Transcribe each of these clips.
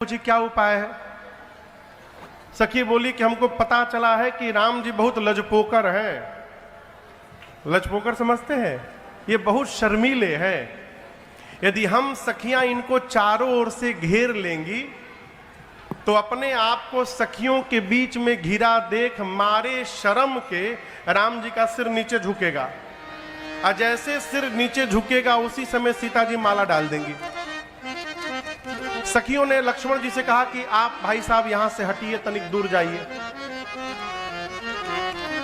जी क्या उपाय है? सखी बोली कि हमको पता चला है कि राम जी बहुत लजपोकर हैं। लजपोकर समझते हैं? ये बहुत शर्मीले हैं। यदि हम सखियां इनको चारों ओर से घेर लेंगी तो अपने आप को सखियों के बीच में घिरा देख मारे शर्म के राम जी का सिर नीचे झुकेगा, और जैसे सिर नीचे झुकेगा उसी समय सीता जी माला डाल देंगी। सखियों ने लक्ष्मण जी से कहा कि आप भाई साहब यहां से हटिए, तनिक दूर जाइए।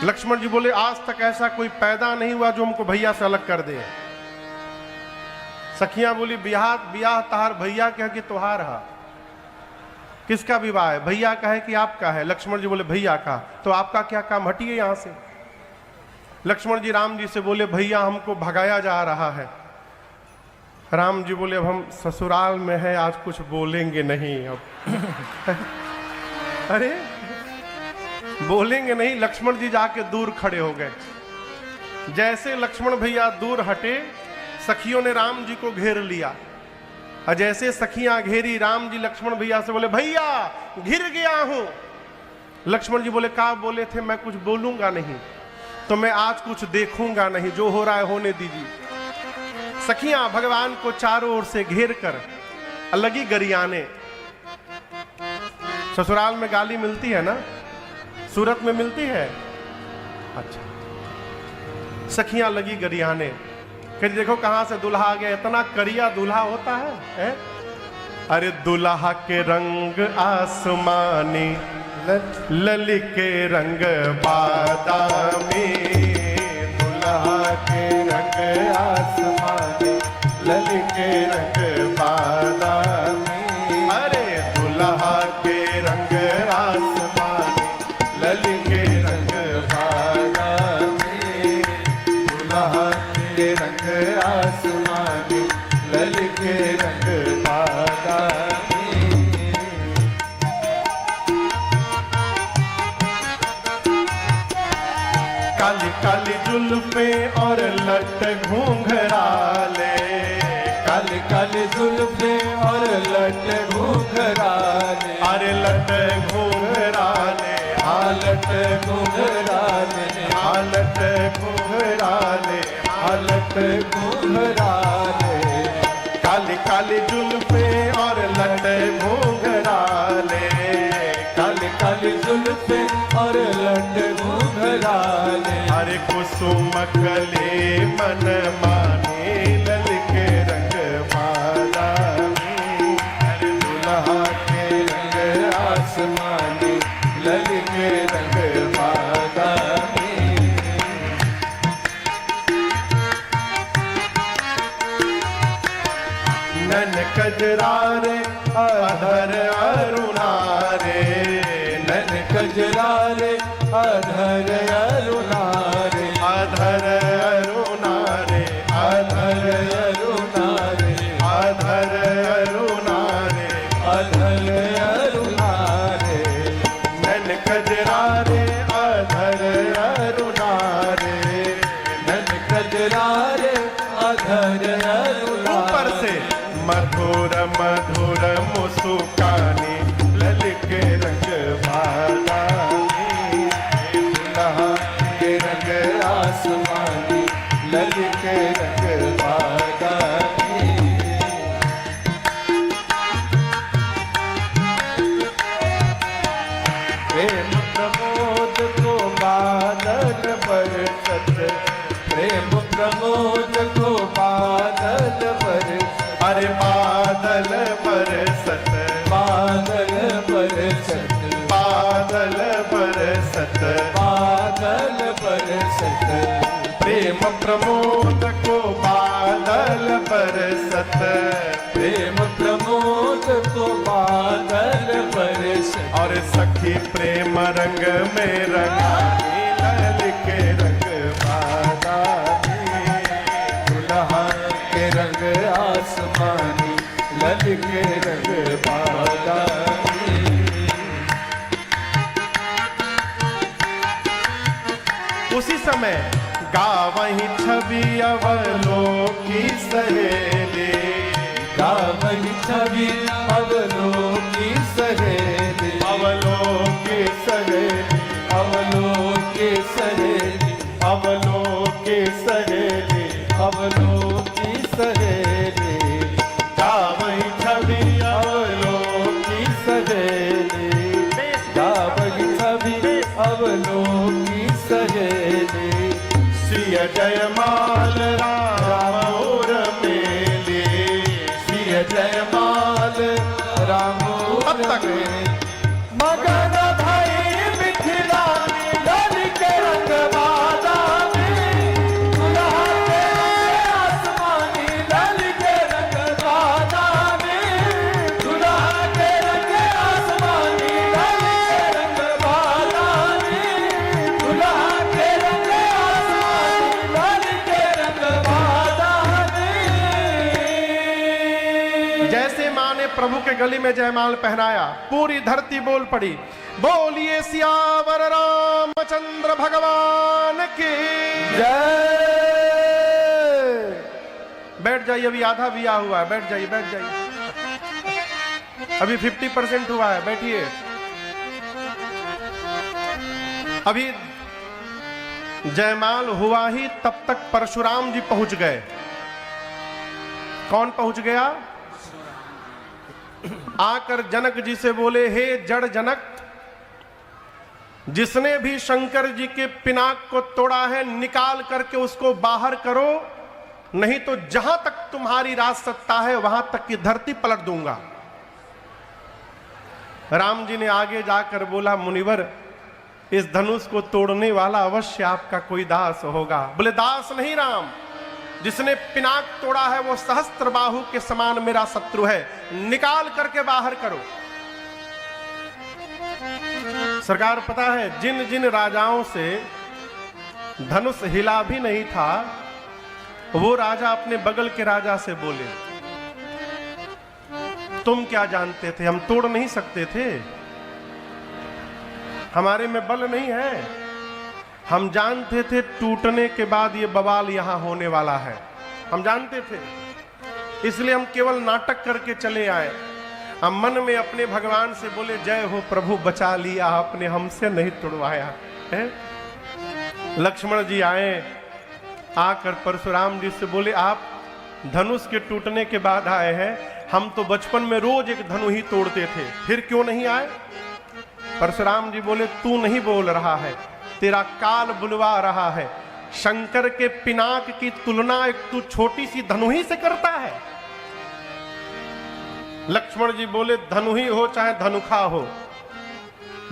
लक्ष्मण जी बोले आज तक ऐसा कोई पैदा नहीं हुआ जो हमको भैया से अलग कर दे। सखियां बोली बियाह तहार भैया कह कि तुहार हा। किसका विवाह है? भैया का है कि आपका है? लक्ष्मण जी बोले भैया का। तो आपका क्या काम, हटिए यहां से। लक्ष्मण जी राम जी से बोले भैया हमको भगाया जा रहा है। राम जी बोले अब हम ससुराल में है, आज कुछ बोलेंगे नहीं। अब अरे बोलेंगे नहीं। लक्ष्मण जी जाके दूर खड़े हो गए। जैसे लक्ष्मण भैया दूर हटे, सखियों ने राम जी को घेर लिया, और जैसे सखियां घेरी, राम जी लक्ष्मण भैया से बोले भैया घिर गया हूं। लक्ष्मण जी बोले का बोले थे? मैं कुछ बोलूंगा नहीं, तो मैं आज कुछ देखूंगा नहीं, जो हो रहा है होने दीजिए। सखियां भगवान को चारों ओर से घेर कर अलगी गरियाने। ससुराल में गाली मिलती है ना, सूरत में मिलती है। अच्छा, सखियां लगी गरियाने, फिर देखो कहां से दूल्हा आ गया। इतना करिया दूल्हा होता है? अरे दूल्हा के रंग आसमानी, ललिके रंग बादामी। दूल्हा के रंग आसमानी, ललिके रंग बादामी। अरे दूल्हा के रंग आसमानी, ललिके रंग बादामी। दूल्हा के रंग आसमानी, ललिके रंग बादामी। काली काली जुल्फे और लट घूंघराले। काली काली जुल्फे और लट घूंघराले। अरे लट घूंघराले, हालट घूंघराले, हालट घूंघराले, हालट घूंघराले। काली काली जुल्फे और लट घूंघराले। काली काली जुल्फे और लट घूंघराले। अरे कुसुम कले मन माने, ललिके रंग बादामी। अरे दूल्हा के रंग आसमानी, ललिके रंग बादामी। नन कजरारे अधर अरुणारे। नन कजरारे अधर अरुणारे। अधर अरुणारे, अधर अरुणारे, अधर अरुणारे, अधर अरुणारे। नन कजरारे अधर अरुणारे। नन कजरारे अधर अरुणारे। ऊपर से मधुर मधुर मुस्कानी, ललिके रंग बादामी। दूल्हा के रंग आसमानी, ललिके रंग बादामी। प्रेम प्रमोद को बादल बरसत। प्रेम प्रमोद को बादल बरसत। अरे बादल बरसत, बादल बरसत। बादल बरसत, बादल बरसत। प्रेम प्रमोद को बादल बरसत। प्रेम प्रमोद को बादल बरसत। और सखी प्रेम रंग में रंगानी, ललिके रंग बादामी। दूल्हा के रंग आसमानी, ललिके रंग बादामी। उसी समय गावहीं छवि अवलोकी सहेली। गावही छवि अवलोकी तब तक मगन भई मिथिला लल के रंग बादामी दुल्हा के आसमानी लल के रंग बादामी दुल्हा के रंग आसमानी लल के रंग बादामी दुल्हा के रंग आसमानी लल के रंग बादामी। जैसे माँ ने प्रभु के गले में जयमाल पहनाया, पूरी धरती बोल पड़ी, बोलिए सियावर रामचंद्र भगवान की जय। बैठ जाइए, अभी आधा बिया हुआ है, बैठ जाइए बैठ जाइए, अभी 50% हुआ है, बैठिए। अभी जयमाल हुआ ही तब तक परशुराम जी पहुंच गए। कौन पहुंच गया? आकर जनक जी से बोले, हे जड़ जनक, जिसने भी शंकर जी के पिनाक को तोड़ा है निकाल करके उसको बाहर करो, नहीं तो जहां तक तुम्हारी राज सत्ता है वहां तक की धरती पलट दूंगा। राम जी ने आगे जाकर बोला, मुनिवर इस धनुष को तोड़ने वाला अवश्य आपका कोई दास होगा। बोले, दास नहीं राम, जिसने पिनाक तोड़ा है वो सहस्त्र बाहु के समान मेरा शत्रु है, निकाल करके बाहर करो। सरकार पता है, जिन जिन राजाओं से धनुष हिला भी नहीं था, वो राजा अपने बगल के राजा से बोले, तुम क्या जानते थे, हम तोड़ नहीं सकते थे, हमारे में बल नहीं है। हम जानते थे टूटने के बाद ये बवाल यहां होने वाला है, हम जानते थे, इसलिए हम केवल नाटक करके चले आए। हम मन में अपने भगवान से बोले, जय हो प्रभु, बचा लिया आपने, हमसे नहीं तोड़वाया है। लक्ष्मण जी आए, आकर परशुराम जी से बोले, आप धनुष के टूटने के बाद आए हैं, हम तो बचपन में रोज एक धनु ही तोड़ते थे, फिर क्यों नहीं आए? परशुराम जी बोले, तू नहीं बोल रहा है, तेरा काल बुलवा रहा है। शंकर के पिनाक की तुलना एक तू छोटी सी धनुही से करता है। लक्ष्मण जी बोले, धनुही हो चाहे धनुखा हो,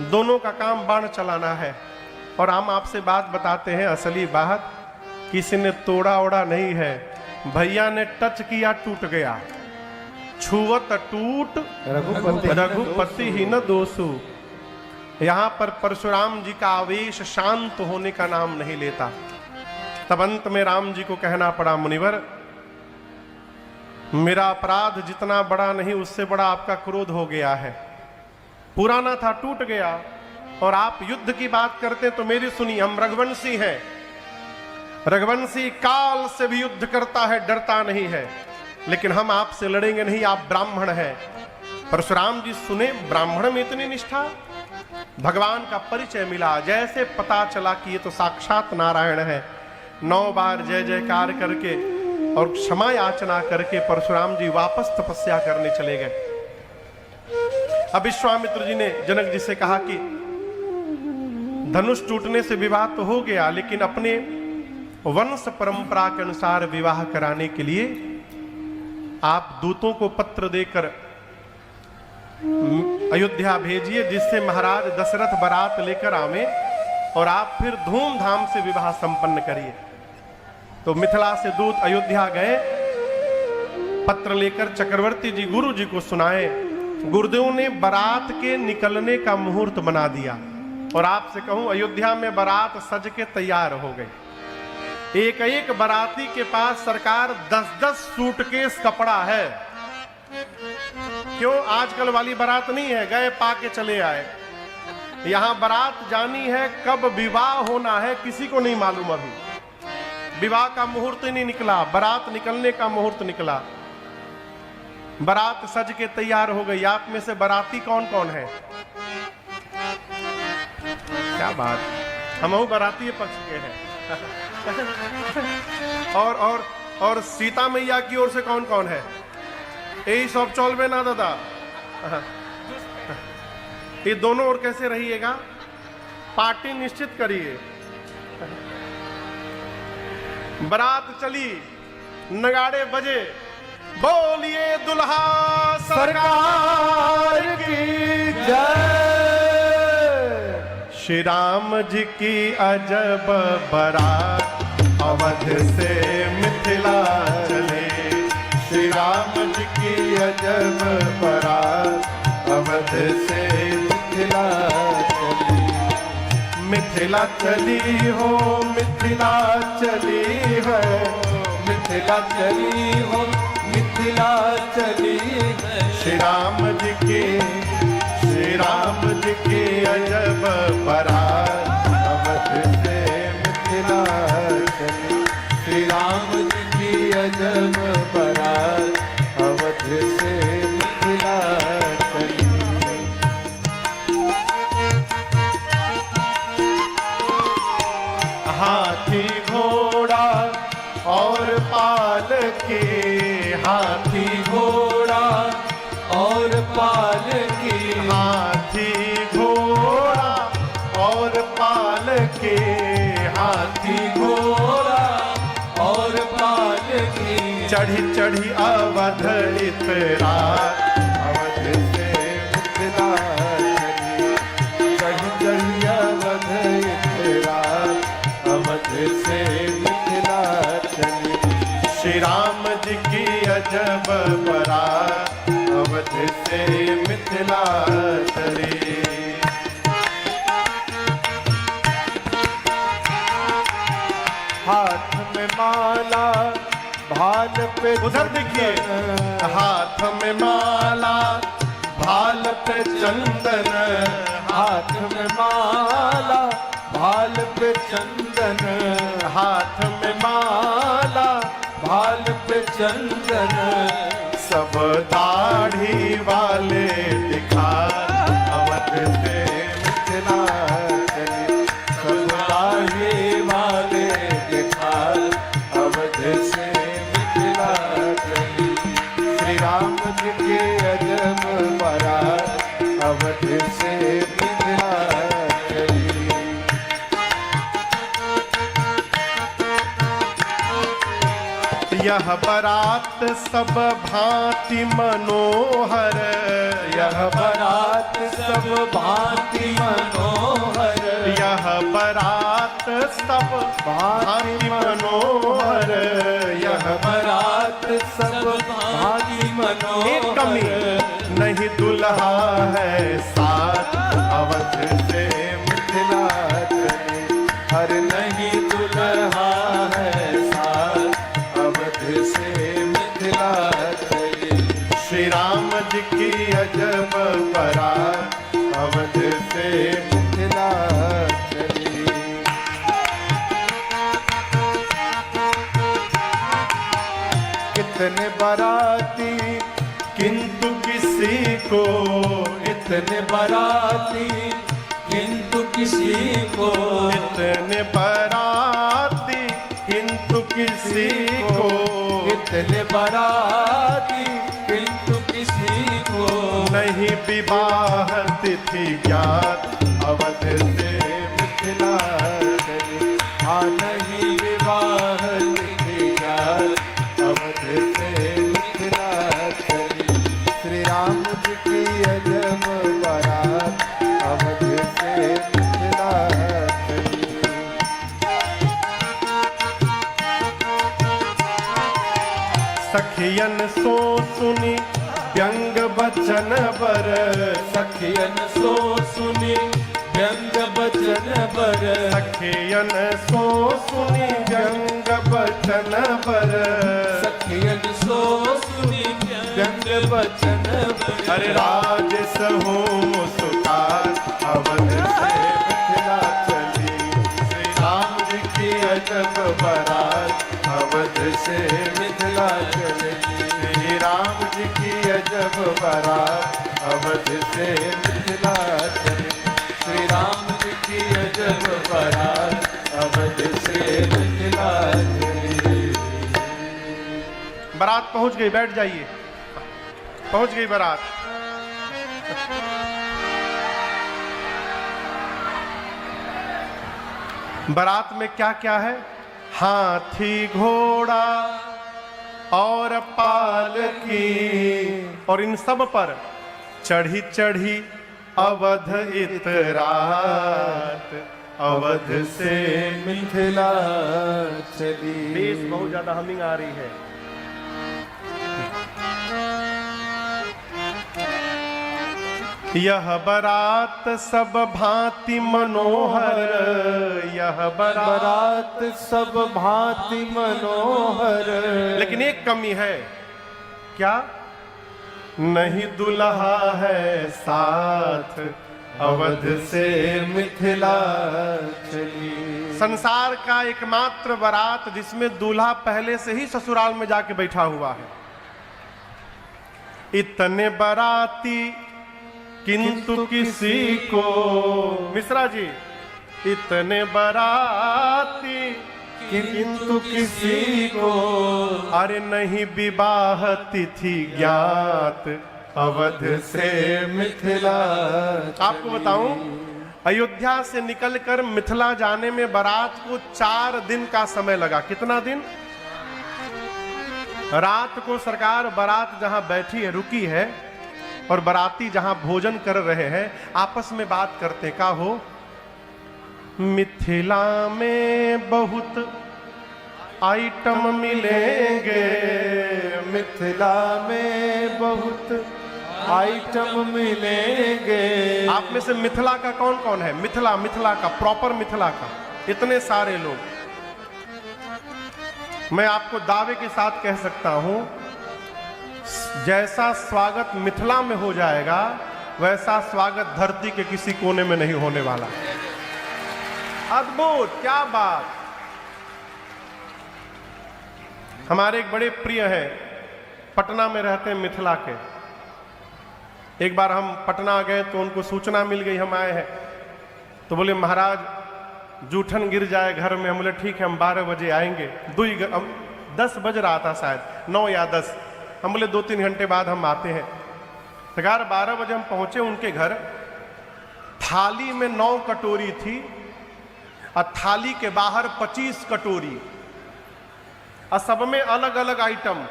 दोनों का काम बाण चलाना है। और हम आपसे बात बताते हैं, असली बात, किसी ने तोड़ा ओड़ा नहीं है, भैया ने टच किया टूट गया। छुवत टूट रघुपति ही न दोषु। यहां पर परशुराम जी का आवेश शांत होने का नाम नहीं लेता। तब अंत में राम जी को कहना पड़ा, मुनिवर मेरा अपराध जितना बड़ा नहीं, उससे बड़ा आपका क्रोध हो गया है। पुराना था, टूट गया, और आप युद्ध की बात करते तो मेरी सुनिए, हम रघुवंशी हैं। रघुवंशी काल से भी युद्ध करता है, डरता नहीं है, लेकिन हम आपसे लड़ेंगे नहीं, आप ब्राह्मण हैं। परशुराम जी सुने, ब्राह्मण में इतनी निष्ठा, भगवान का परिचय मिला, जैसे पता चला कि ये तो साक्षात नारायण है। 9 बार जय जयकार करके और क्षमा याचना करके परशुराम जी वापस तपस्या करने चले गए। अब विश्वामित्र जी ने जनक जी से कहा कि धनुष टूटने से विवाह तो हो गया, लेकिन अपने वंश परंपरा के अनुसार विवाह कराने के लिए आप दूतों को पत्र देकर अयोध्या भेजिए, जिससे महाराज दशरथ बारात लेकर आवे और आप फिर धूमधाम से विवाह संपन्न करिए। तो मिथिला से दूत अयोध्या गए, पत्र लेकर चक्रवर्ती जी गुरु जी को सुनाए। गुरुदेव ने बारात के निकलने का मुहूर्त बना दिया, और आपसे कहूं, अयोध्या में बारात सज के तैयार हो गई। एक एक बाराती के पास सरकार 10-10 सूटकेस कपड़ा है। क्यों? आजकल वाली बारात नहीं है, गए पाके चले आए। यहां बारात जानी है, कब विवाह होना है किसी को नहीं मालूम। अभी विवाह का मुहूर्त ही नहीं निकला, बारात निकलने का मुहूर्त निकला। बारात सज के तैयार हो गई। आप में से बाराती कौन कौन है? क्या बात, हम बाराती पक्ष के हैं। और सीता मैया की ओर से कौन कौन है? यही सब चौलबे ना दादा। ये दोनों ओर कैसे रहिएगा? पार्टी निश्चित करिए। बारात चली, नगाड़े बजे, बोलिए दुल्हा सरकार की श्री राम जी की अजब बारात अवध से मिथिला चले। श्री राम जी की अजब बारात अवध से मिथिला चली। मिथिला चली हो, मिथिला चली है, मिथिला चली हो, मिथिला चली है। श्री राम जी की, श्री राम जी की अजब बारात अवध से मिथिला चली। श्री राम जी की अजब बारात अवध से मिथिला चली। हाथी घोड़ा और पालकी, हाथी घोड़ा और पालकी, हाथी घोड़ा और पालकी, हाथी घोड़ा और पालकी। चढ़ी चढ़ी अवध इतरा, अवध से मिथिला चली। चढ़ी चढ़ी अवध इतरा, अवध से मिथिला चली। श्री राम जी की अजब बारात अवध से मिथिला चली। हाथ में माला भाल पे उधर देखिए, हाथ में माला भाल पे चंदन, हाथ में माला भाल पे चंदन, हाथ में माला भाल पे चंदन। सब दाढ़ी वाले दिखा अवध से मिथिला चली। सब दाढ़ी वाले दिखा अवध से मिथिला चली। श्री राम जी के अजब बारात अवध से मिथिला चली। यह बारात सब भांति मनोहर, यह बारात सब भांति मनोहर, यह बारात सब भांति मनोहर, यह बारात सब भांति मनोहर। एक कमी नहीं दुल्हा है साथ अवध से मिथिला चली। हर नहीं दुल्हा है साथ अवध से मिथिला चली। श्री राम जी की अजब बारात अवध से मिथिला चली। कितने बाराती किंतु किसी को, इतने बाराती किंतु किसी को, इतने बाराती किंतु किसी को, इतने बाराती किंतु किसी को। नहीं विवाह तिथि ज्ञात अवध से मिथिला चली। हाँ नहीं विवाह तिथि ज्ञात अवध से मिथिला चली। श्री राम जी की अजब बारात अवध से मिथिला चली। सखियन सो सुनी व्यंग बचन बर, सखियन सो सुनी व्यंग बचन बर, सखियन सो सुनी व्यंग बचन बर, सखियन सो सुनी व्यंग बचन बर। अरे राज सहू मुस्कान अवध से मिथिला चली। श्री राम जी की अजब बारात अवध से मिथिला चली। श्री राम जी की अजब बारात अवध से मिथिला चली। श्री राम जी की अजब बारात अवध से मिथिला चली। बारात पहुंच गई, बैठ जाइए। पहुंच गई बारात। बारात में क्या क्या है? हाथी घोड़ा और पालकी, और इन सब पर चढ़ी चढ़ी अवध इतरात, अवध से मिथिला चली। बेस बहुत ज्यादा हमिंग आ रही है। यह बरात सब भांति मनोहर, यह बरात सब भांति मनोहर। लेकिन एक कमी है, क्या? नहीं दुल्हा है साथ, अवध से मिथिला चली। संसार का एकमात्र बारात जिसमें दूल्हा पहले से ही ससुराल में जाके बैठा हुआ है। इतने बाराती किंतु किसी को, मिश्रा जी, इतने बाराती किंतु किसी को, अरे नहीं विवाह तिथि ज्ञात, अवध से मिथिला। आपको बताऊं, अयोध्या से निकलकर मिथिला जाने में बारात को 4 दिन का समय लगा। कितना दिन? रात को सरकार बारात जहां बैठी है, रुकी है, और बाराती जहां भोजन कर रहे हैं, आपस में बात करते, का हो, मिथिला में बहुत आइटम मिलेंगे, मिथिला में बहुत आइटम मिलेंगे। आप में से मिथिला का कौन कौन है? मिथिला का, प्रॉपर मिथिला का, इतने सारे लोग। मैं आपको दावे के साथ कह सकता हूं, जैसा स्वागत मिथिला में हो जाएगा, वैसा स्वागत धरती के किसी कोने में नहीं होने वाला। अद्भुत, क्या बात। हमारे एक बड़े प्रिय हैं, पटना में रहते हैं, मिथिला के। एक बार हम पटना गए तो उनको सूचना मिल गई हम आए हैं, तो बोले महाराज जूठन गिर जाए घर में। हम बोले ठीक है, हम 12 बजे आएंगे। 10 बज रहा था शायद, 9 या 10। हम बोले 2-3 घंटे बाद हम आते हैं। सरकार 12 बजे हम पहुंचे उनके घर। थाली में 9 कटोरी थी और थाली के बाहर 25 कटोरी, और सब में अलग अलग आइटम।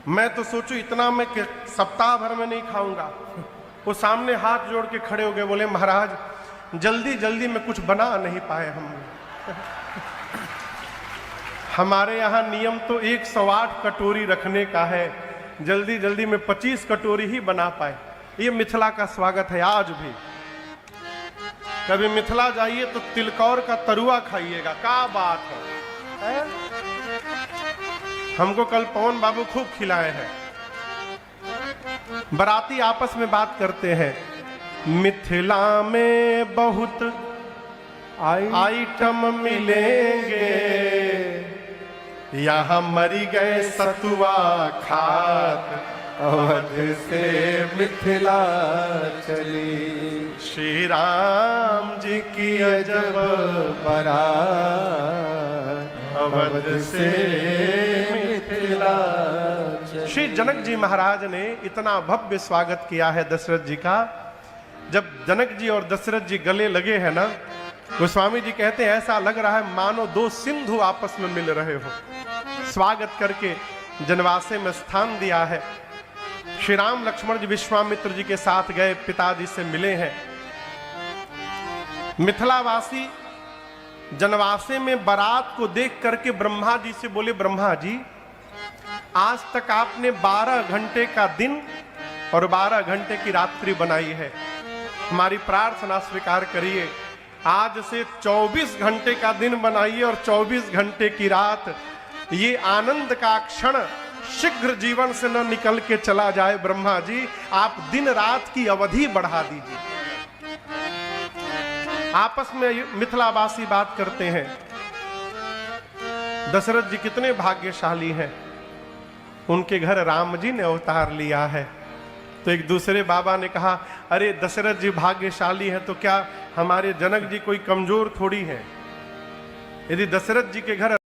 मैं तो सोचू इतना मैं सप्ताह भर में नहीं खाऊंगा। वो सामने हाथ जोड़ के खड़े हो गए, बोले महाराज जल्दी जल्दी में कुछ बना नहीं पाए हम। हमारे यहाँ नियम तो 108 कटोरी रखने का है, जल्दी जल्दी में 25 कटोरी ही बना पाए। ये मिथिला का स्वागत है आज भी। कभी मिथिला जाइए तो तिलकौर का तरुआ खाइएगा, क्या बात है? हमको कल पवन बाबू खूब खिलाए हैं। बाराती आपस में बात करते हैं, मिथिला में बहुत आइटम मिलेंगे, यहाँ मरी गए सतुआ खात, अवध से मिथिला चली। श्री राम जी की अजब बारात, अवध से मिथिला। श्री जनक जी महाराज ने इतना भव्य स्वागत किया है दशरथ जी का। जब जनक जी और दशरथ जी गले लगे हैं ना, गोस्वामी जी कहते हैं ऐसा लग रहा है मानो 2 सिंधु आपस में मिल रहे हो। स्वागत करके जनवासे में स्थान दिया है। श्री राम लक्ष्मण जी विश्वामित्र जी के साथ गए, पिताजी से मिले हैं। मिथिलावासी जनवासे में बारात को देख करके ब्रह्मा जी से बोले, ब्रह्मा जी आज तक आपने 12 घंटे का दिन और 12 घंटे की रात्रि बनाई है, हमारी प्रार्थना स्वीकार करिए। आज से 24 घंटे का दिन बनाइए और 24 घंटे की रात। ये आनंद का क्षण शीघ्र जीवन से न निकल के चला जाए। ब्रह्मा जी आप दिन रात की अवधि बढ़ा दीजिए। आपस में मिथिलावासी बात करते हैं, दशरथ जी कितने भाग्यशाली हैं, उनके घर राम जी ने अवतार लिया है। तो एक दूसरे बाबा ने कहा, अरे दशरथ जी भाग्यशाली हैं तो क्या हमारे जनक जी कोई कमजोर थोड़ी हैं? यदि दशरथ जी के घर